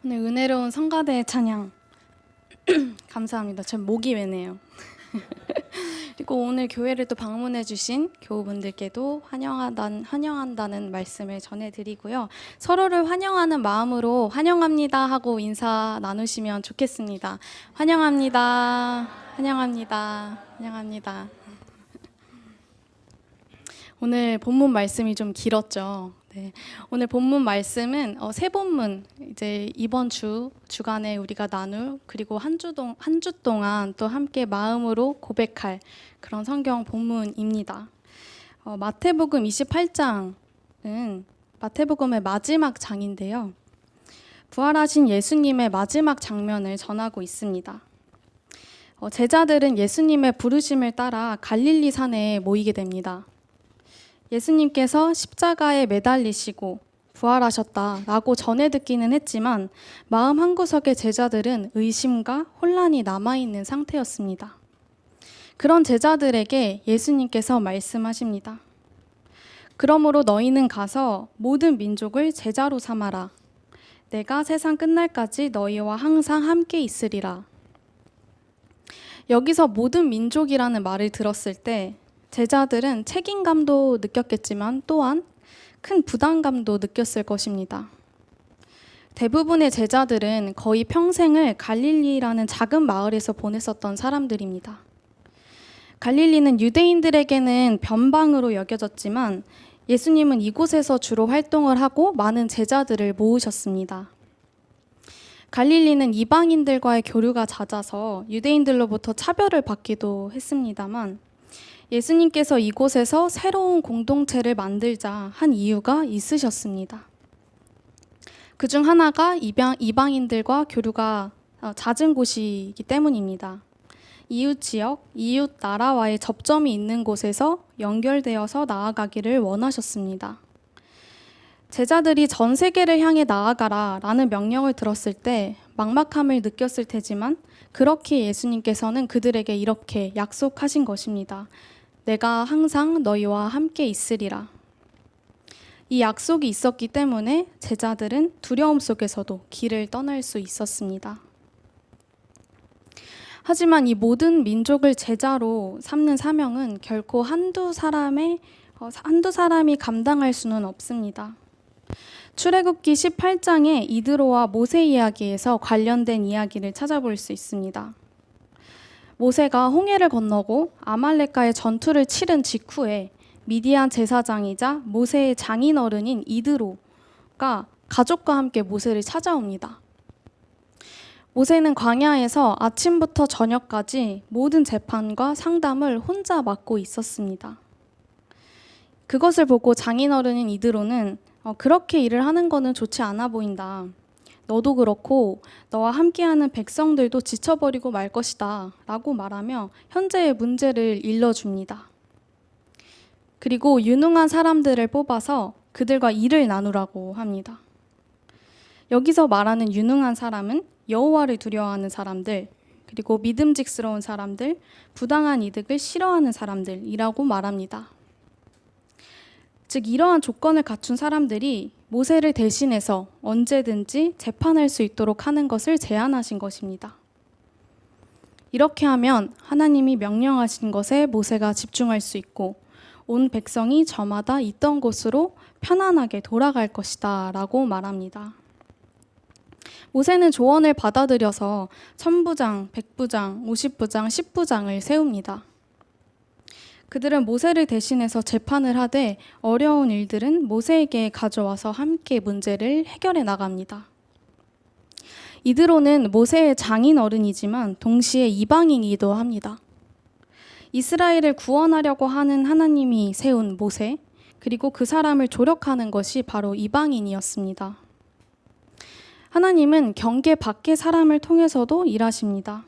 오늘 은혜로운 성가대 찬양 감사합니다. 제 목이 메네요. 그리고 오늘 교회를 또 방문해 주신 교우분들께도 환영한다는 말씀을 전해드리고요. 서로를 환영하는 마음으로 환영합니다 하고 인사 나누시면 좋겠습니다. 환영합니다. 환영합니다. 환영합니다. 오늘 본문 말씀이 좀 길었죠. 네. 오늘 본문 말씀은 세 본문, 이제 이번 주간에 우리가 나눌, 그리고 한 주 동안 또 함께 마음으로 고백할 그런 성경 본문입니다. 마태복음 28장은 마태복음의 마지막 장인데요. 부활하신 예수님의 마지막 장면을 전하고 있습니다. 제자들은 예수님의 부르심을 따라 갈릴리 산에 모이게 됩니다. 예수님께서 십자가에 매달리시고 부활하셨다라고 전해 듣기는 했지만 마음 한구석의 제자들은 의심과 혼란이 남아있는 상태였습니다. 그런 제자들에게 예수님께서 말씀하십니다. 그러므로 너희는 가서 모든 민족을 제자로 삼아라. 내가 세상 끝날까지 너희와 항상 함께 있으리라. 여기서 모든 민족이라는 말을 들었을 때 제자들은 책임감도 느꼈겠지만 또한 큰 부담감도 느꼈을 것입니다. 대부분의 제자들은 거의 평생을 갈릴리라는 작은 마을에서 보냈었던 사람들입니다. 갈릴리는 유대인들에게는 변방으로 여겨졌지만 예수님은 이곳에서 주로 활동을 하고 많은 제자들을 모으셨습니다. 갈릴리는 이방인들과의 교류가 잦아서 유대인들로부터 차별을 받기도 했습니다만 예수님께서 이곳에서 새로운 공동체를 만들자 한 이유가 있으셨습니다. 그중 하나가 이방인들과 교류가 잦은 곳이기 때문입니다. 이웃 지역, 이웃 나라와의 접점이 있는 곳에서 연결되어서 나아가기를 원하셨습니다. 제자들이 전 세계를 향해 나아가라 라는 명령을 들었을 때 막막함을 느꼈을 테지만 그렇게 예수님께서는 그들에게 이렇게 약속하신 것입니다. 내가 항상 너희와 함께 있으리라. 이 약속이 있었기 때문에 제자들은 두려움 속에서도 길을 떠날 수 있었습니다. 하지만 이 모든 민족을 제자로 삼는 사명은 결코 한두 사람이 감당할 수는 없습니다. 출애굽기 18장의 이드로와 모세 이야기에서 관련된 이야기를 찾아볼 수 있습니다. 모세가 홍해를 건너고 아말렉과의 전투를 치른 직후에 미디안 제사장이자 모세의 장인어른인 이드로가 가족과 함께 모세를 찾아옵니다. 모세는 광야에서 아침부터 저녁까지 모든 재판과 상담을 혼자 맡고 있었습니다. 그것을 보고 장인어른인 이드로는 그렇게 일을 하는 거는 좋지 않아 보인다. 너도 그렇고 너와 함께하는 백성들도 지쳐버리고 말 것이다 라고 말하며 현재의 문제를 일러줍니다. 그리고 유능한 사람들을 뽑아서 그들과 일을 나누라고 합니다. 여기서 말하는 유능한 사람은 여호와를 두려워하는 사람들, 그리고 믿음직스러운 사람들, 부당한 이득을 싫어하는 사람들이라고 말합니다. 즉 이러한 조건을 갖춘 사람들이 모세를 대신해서 언제든지 재판할 수 있도록 하는 것을 제안하신 것입니다. 이렇게 하면 하나님이 명령하신 것에 모세가 집중할 수 있고 온 백성이 저마다 있던 곳으로 편안하게 돌아갈 것이다 라고 말합니다. 모세는 조언을 받아들여서 천부장, 백부장, 50부장, 10부장을 세웁니다. 그들은 모세를 대신해서 재판을 하되 어려운 일들은 모세에게 가져와서 함께 문제를 해결해 나갑니다. 이드로는 모세의 장인어른이지만 동시에 이방인이기도 합니다. 이스라엘을 구원하려고 하는 하나님이 세운 모세, 그리고 그 사람을 조력하는 것이 바로 이방인이었습니다. 하나님은 경계 밖의 사람을 통해서도 일하십니다.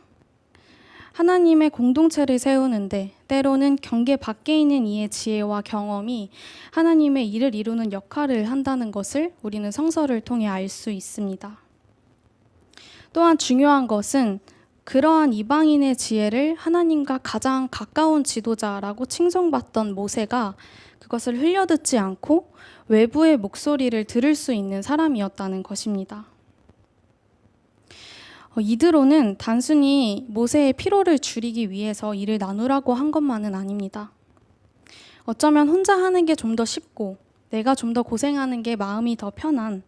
하나님의 공동체를 세우는데 때로는 경계 밖에 있는 이의 지혜와 경험이 하나님의 일을 이루는 역할을 한다는 것을 우리는 성서를 통해 알 수 있습니다. 또한 중요한 것은 그러한 이방인의 지혜를 하나님과 가장 가까운 지도자라고 칭송받던 모세가 그것을 흘려듣지 않고 외부의 목소리를 들을 수 있는 사람이었다는 것입니다. 이드로는 단순히 모세의 피로를 줄이기 위해서 일을 나누라고 한 것만은 아닙니다. 어쩌면 혼자 하는 게 좀 더 쉽고 내가 좀 더 고생하는 게 마음이 더 편한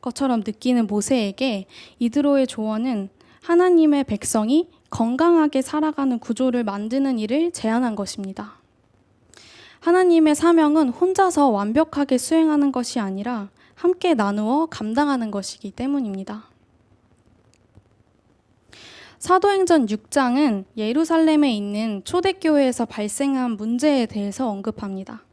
것처럼 느끼는 모세에게 이드로의 조언은 하나님의 백성이 건강하게 살아가는 구조를 만드는 일을 제안한 것입니다. 하나님의 사명은 혼자서 완벽하게 수행하는 것이 아니라 함께 나누어 감당하는 것이기 때문입니다. 사도행전 6장은 예루살렘에 있는 초대교회에서 발생한 문제에 대해서 언급합니다.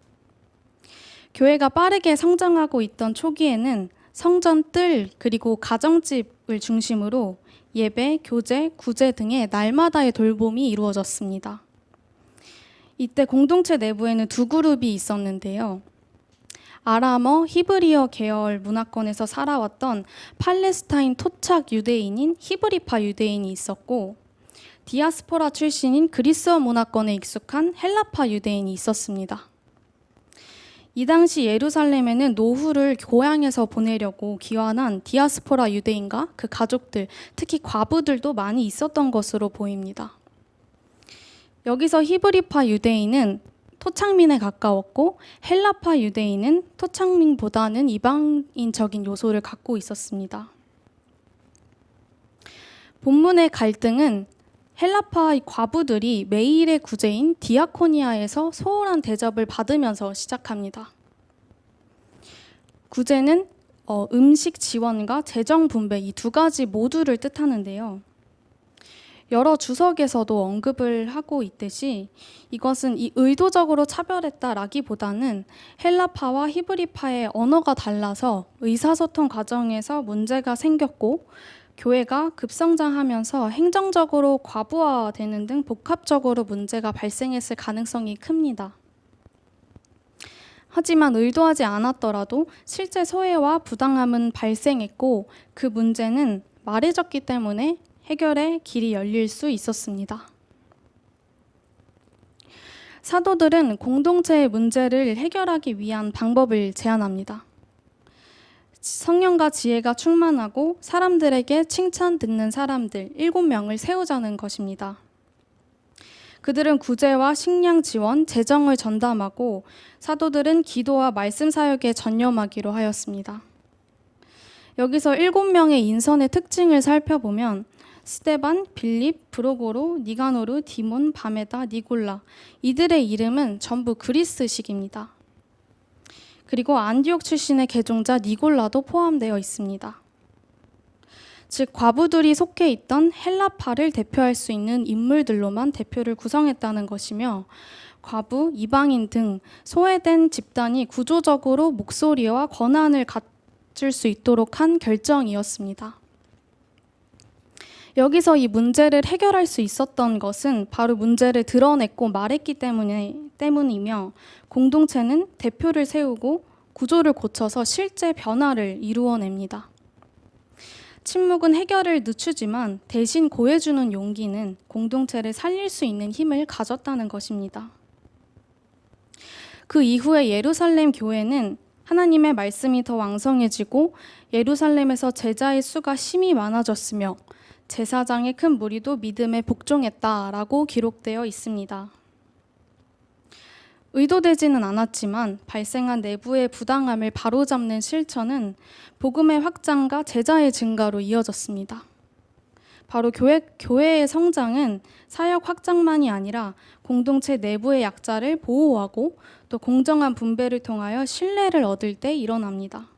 교회가 빠르게 성장하고 있던 초기에는 성전 뜰 그리고 가정집을 중심으로 예배, 교제, 구제 등의 날마다의 돌봄이 이루어졌습니다. 이때 공동체 내부에는 두 그룹이 있었는데요. 아람어, 히브리어 계열 문화권에서 살아왔던 팔레스타인 토착 유대인인 히브리파 유대인이 있었고, 디아스포라 출신인 그리스어 문화권에 익숙한 헬라파 유대인이 있었습니다. 이 당시 예루살렘에는 노후를 고향에서 보내려고 귀환한 디아스포라 유대인과 그 가족들, 특히 과부들도 많이 있었던 것으로 보입니다. 여기서 히브리파 유대인은 토착민에 가까웠고 헬라파 유대인은 토착민보다는 이방인적인 요소를 갖고 있었습니다. 본문의 갈등은 헬라파 과부들이 매일의 구제인 디아코니아에서 소홀한 대접을 받으면서 시작합니다. 구제는 음식 지원과 재정 분배 이 두 가지 모두를 뜻하는데요. 여러 주석에서도 언급을 하고 있듯이 이것은 의도적으로 차별했다라기보다는 헬라파와 히브리파의 언어가 달라서 의사소통 과정에서 문제가 생겼고 교회가 급성장하면서 행정적으로 과부하되는 등 복합적으로 문제가 발생했을 가능성이 큽니다. 하지만 의도하지 않았더라도 실제 소외와 부당함은 발생했고 그 문제는 말해졌기 때문에 해결의 길이 열릴 수 있었습니다. 사도들은 공동체의 문제를 해결하기 위한 방법을 제안합니다. 성령과 지혜가 충만하고 사람들에게 칭찬 듣는 사람들 7명을 세우자는 것입니다. 그들은 구제와 식량 지원, 재정을 전담하고 사도들은 기도와 말씀 사역에 전념하기로 하였습니다. 여기서 7명의 인선의 특징을 살펴보면 스데반, 빌립, 브로고로, 니가노르, 디몬, 바메다, 니골라 이들의 이름은 전부 그리스식입니다. 그리고 안디옥 출신의 개종자 니골라도 포함되어 있습니다. 즉 과부들이 속해 있던 헬라파를 대표할 수 있는 인물들로만 대표를 구성했다는 것이며 과부, 이방인 등 소외된 집단이 구조적으로 목소리와 권한을 갖출 수 있도록 한 결정이었습니다. 여기서 이 문제를 해결할 수 있었던 것은 바로 문제를 드러냈고 말했기 때문이며 공동체는 대표를 세우고 구조를 고쳐서 실제 변화를 이루어냅니다. 침묵은 해결을 늦추지만 대신 고해주는 용기는 공동체를 살릴 수 있는 힘을 가졌다는 것입니다. 그 이후에 예루살렘 교회는 하나님의 말씀이 더 왕성해지고 예루살렘에서 제자의 수가 심히 많아졌으며 제사장의 큰 무리도 믿음에 복종했다라고 기록되어 있습니다. 의도되지는 않았지만 발생한 내부의 부당함을 바로잡는 실천은 복음의 확장과 제자의 증가로 이어졌습니다. 바로 교회의 성장은 사역 확장만이 아니라 공동체 내부의 약자를 보호하고 또 공정한 분배를 통하여 신뢰를 얻을 때 일어납니다.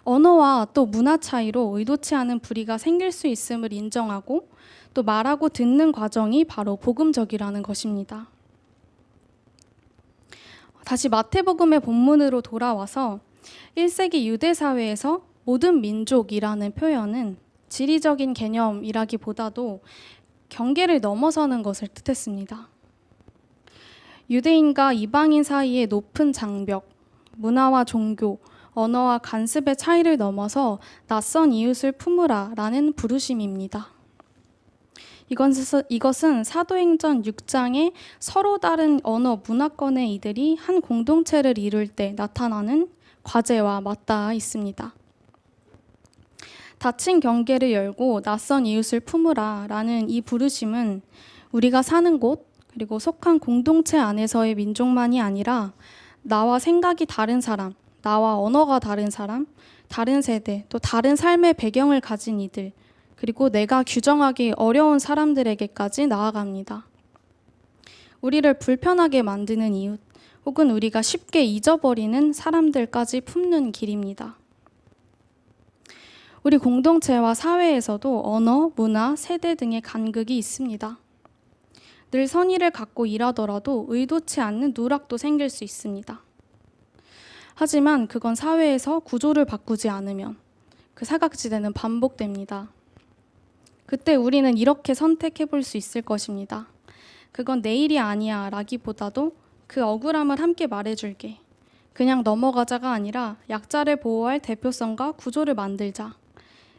언어와 또 문화 차이로 의도치 않은 불의가 생길 수 있음을 인정하고 또 말하고 듣는 과정이 바로 복음적이라는 것입니다. 다시 마태복음의 본문으로 돌아와서 1세기 유대 사회에서 모든 민족이라는 표현은 지리적인 개념이라기보다도 경계를 넘어서는 것을 뜻했습니다. 유대인과 이방인 사이의 높은 장벽, 문화와 종교, 언어와 관습의 차이를 넘어서 낯선 이웃을 품으라라는 부르심입니다. 이것은 사도행전 6장에 서로 다른 언어 문화권의 이들이 한 공동체를 이룰 때 나타나는 과제와 맞닿아 있습니다. 닫힌 경계를 열고 낯선 이웃을 품으라 라는 이 부르심은 우리가 사는 곳 그리고 속한 공동체 안에서의 민족만이 아니라 나와 생각이 다른 사람, 나와 언어가 다른 사람, 다른 세대, 또 다른 삶의 배경을 가진 이들, 그리고 내가 규정하기 어려운 사람들에게까지 나아갑니다. 우리를 불편하게 만드는 이웃, 혹은 우리가 쉽게 잊어버리는 사람들까지 품는 길입니다. 우리 공동체와 사회에서도 언어, 문화, 세대 등의 간극이 있습니다. 늘 선의를 갖고 일하더라도 의도치 않는 누락도 생길 수 있습니다. 하지만 그건 사회에서 구조를 바꾸지 않으면 그 사각지대는 반복됩니다. 그때 우리는 이렇게 선택해 볼 수 있을 것입니다. 그건 내 일이 아니야 라기보다도 그 억울함을 함께 말해줄게. 그냥 넘어가자가 아니라 약자를 보호할 대표성과 구조를 만들자.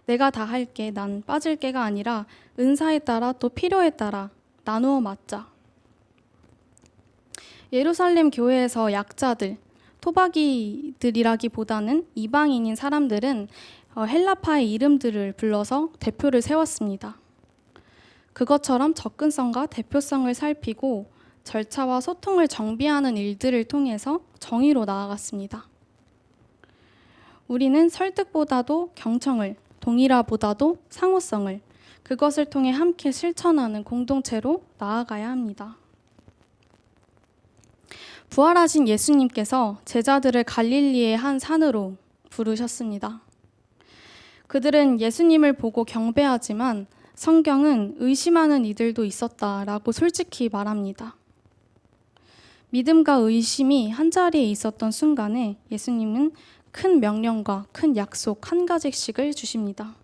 내가 다 할게, 난 빠질게가 아니라 은사에 따라 또 필요에 따라 나누어 맞자. 예루살렘 교회에서 약자들, 토박이들이라기보다는 이방인인 사람들은 헬라파의 이름들을 불러서 대표를 세웠습니다. 그것처럼 접근성과 대표성을 살피고 절차와 소통을 정비하는 일들을 통해서 정의로 나아갔습니다. 우리는 설득보다도 경청을, 동일화보다도 상호성을, 그것을 통해 함께 실천하는 공동체로 나아가야 합니다. 부활하신 예수님께서 제자들을 갈릴리의 한 산으로 부르셨습니다. 그들은 예수님을 보고 경배하지만 성경은 의심하는 이들도 있었다라고 솔직히 말합니다. 믿음과 의심이 한자리에 있었던 순간에 예수님은 큰 명령과 큰 약속 한 가지씩을 주십니다.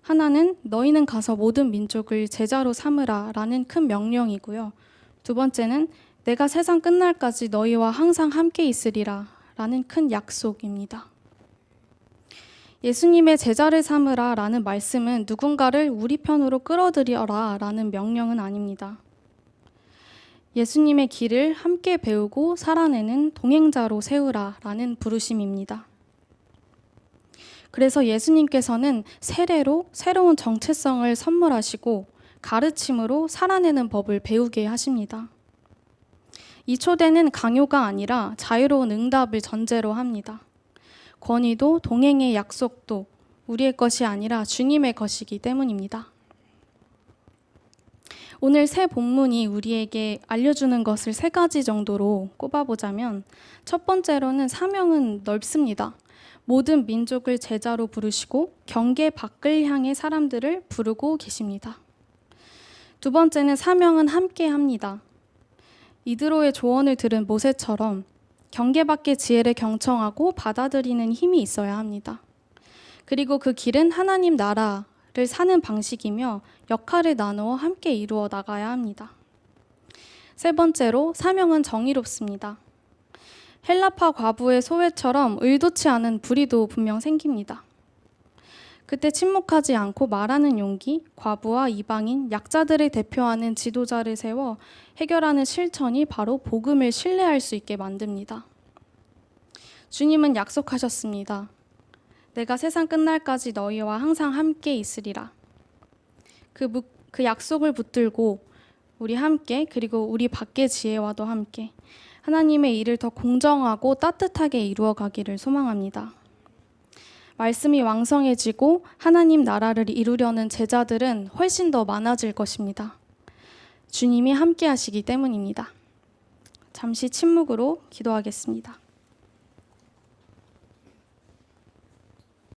하나는 너희는 가서 모든 민족을 제자로 삼으라 라는 큰 명령이고요. 두 번째는 내가 세상 끝날까지 너희와 항상 함께 있으리라 라는 큰 약속입니다. 예수님의 제자를 삼으라 라는 말씀은 누군가를 우리 편으로 끌어들여라 라는 명령은 아닙니다. 예수님의 길을 함께 배우고 살아내는 동행자로 세우라 라는 부르심입니다. 그래서 예수님께서는 세례로 새로운 정체성을 선물하시고 가르침으로 살아내는 법을 배우게 하십니다. 이 초대는 강요가 아니라 자유로운 응답을 전제로 합니다. 권위도 동행의 약속도 우리의 것이 아니라 주님의 것이기 때문입니다. 오늘 새 본문이 우리에게 알려주는 것을 3가지 정도로 꼽아보자면 첫 번째로는 사명은 넓습니다. 모든 민족을 제자로 부르시고 경계 밖을 향해 사람들을 부르고 계십니다. 두 번째는 사명은 함께 합니다. 이드로의 조언을 들은 모세처럼 경계 밖의 지혜를 경청하고 받아들이는 힘이 있어야 합니다. 그리고 그 길은 하나님 나라를 사는 방식이며 역할을 나누어 함께 이루어 나가야 합니다. 세 번째로 사명은 정의롭습니다. 헬라파 과부의 소외처럼 의도치 않은 불의도 분명 생깁니다. 그때 침묵하지 않고 말하는 용기, 과부와 이방인, 약자들을 대표하는 지도자를 세워 해결하는 실천이 바로 복음을 신뢰할 수 있게 만듭니다. 주님은 약속하셨습니다. 내가 세상 끝날까지 너희와 항상 함께 있으리라. 그 약속을 붙들고 우리 함께 그리고 우리 밖의 지혜와도 함께 하나님의 일을 더 공정하고 따뜻하게 이루어가기를 소망합니다. 말씀이 왕성해지고 하나님 나라를 이루려는 제자들은 훨씬 더 많아질 것입니다. 주님이 함께 하시기 때문입니다. 잠시 침묵으로 기도하겠습니다.